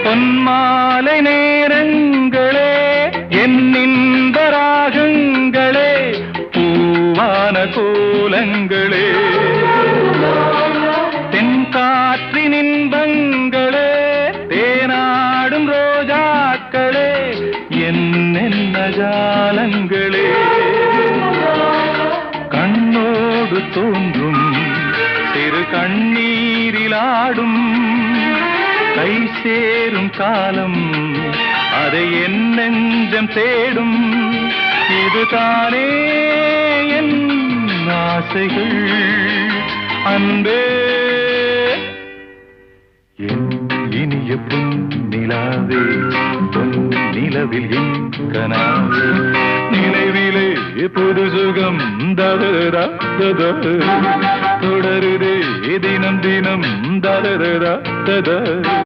பொன்மாலை நேரங்களே என் இன்ப ராகங்களே பூவான கோலங்களே தென்காற்றின் இன்பங்களே தேனாடும் ரோஜாக்களே என்னென்ன ஜாலங்களே கண்ணோடு தோன்றும் சிறு கண்ணீரிலாடும் கை சேரும் காலம் அதை என் நெஞ்சம் தேடும் இதுதானே என் ஆசைகள் அன்பே என் இனிய பொன்னிலாவே பொன் நிலவில் என் கனாவே நினைவிலே புது சுகம் ததரா தொடருதே தினம் தினம் ததரா தத